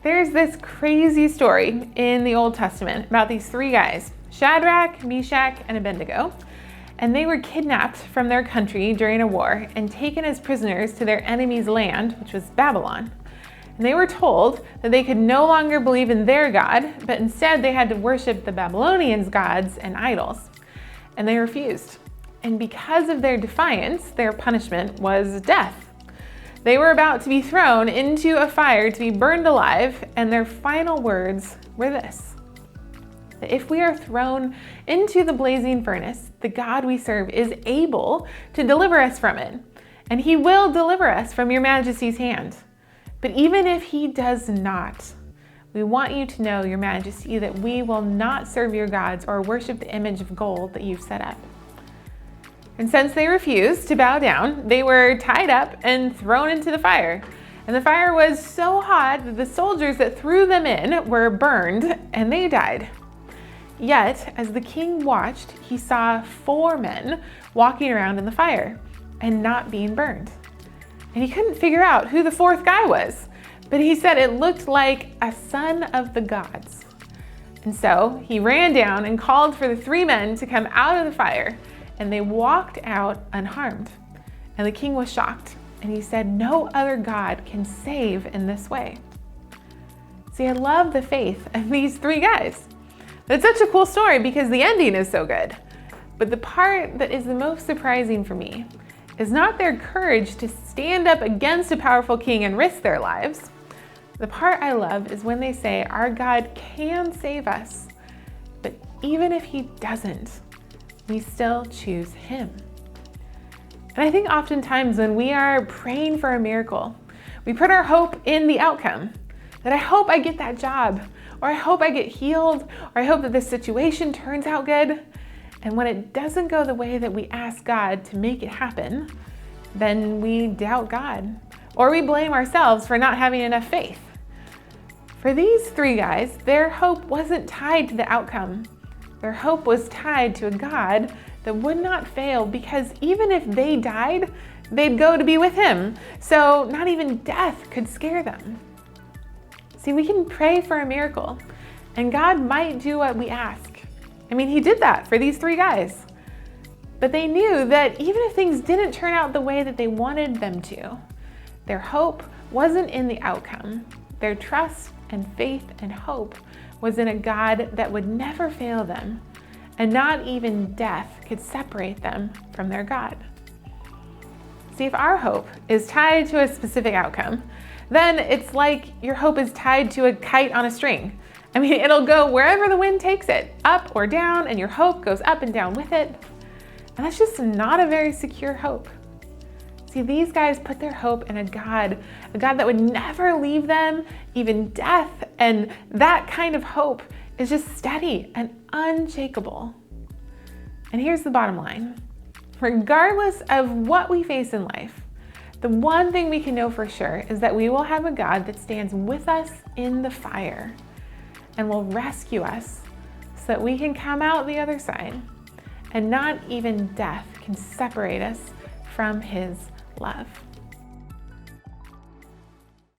There's this crazy story in the Old Testament about these three guys, Shadrach, Meshach, and Abednego. And they were kidnapped from their country during a war and taken as prisoners to their enemy's land, which was Babylon. And they were told that they could no longer believe in their God, but instead they had to worship the Babylonians' gods and idols. And they refused. And because of their defiance, their punishment was death. They were about to be thrown into a fire to be burned alive, and their final words were this: that if we are thrown into the blazing furnace, the God we serve is able to deliver us from it, and he will deliver us from your majesty's hand. But even if he does not, we want you to know, your majesty, that we will not serve your gods or worship the image of gold that you've set up. And since they refused to bow down, they were tied up and thrown into the fire. And the fire was so hot that the soldiers that threw them in were burned and they died. Yet, as the king watched, he saw 4 men walking around in the fire and not being burned. And he couldn't figure out who the 4th guy was, but he said it looked like a son of the gods. And so he ran down and called for the 3 men to come out of the fire, and they walked out unharmed. And the king was shocked, and he said, "No other God can save in this way." See, I love the faith of these 3 guys. It's such a cool story because the ending is so good. But the part that is the most surprising for me is not their courage to stand up against a powerful king and risk their lives. The part I love is when they say, our God can save us, but even if he doesn't, we still choose him. And I think oftentimes when we are praying for a miracle, we put our hope in the outcome. That I hope I get that job, or I hope I get healed, or I hope that this situation turns out good. And when it doesn't go the way that we ask God to make it happen, then we doubt God, or we blame ourselves for not having enough faith. For these 3 guys, their hope wasn't tied to the outcome. Their hope was tied to a God that would not fail, because even if they died, they'd go to be with him. So not even death could scare them. See, we can pray for a miracle, and God might do what we ask. I mean, he did that for these 3 guys. But they knew that even if things didn't turn out the way that they wanted them to, their hope wasn't in the outcome. Their trust and faith and hope was in a God that would never fail them, and not even death could separate them from their God. See, if our hope is tied to a specific outcome, then it's like your hope is tied to a kite on a string. I mean, it'll go wherever the wind takes it, up or down, and your hope goes up and down with it. And that's just not a very secure hope. See, these guys put their hope in a God that would never leave them, even death. And that kind of hope is just steady and unshakable. And here's the bottom line. Regardless of what we face in life, the one thing we can know for sure is that we will have a God that stands with us in the fire and will rescue us so that we can come out the other side, and not even death can separate us from his love.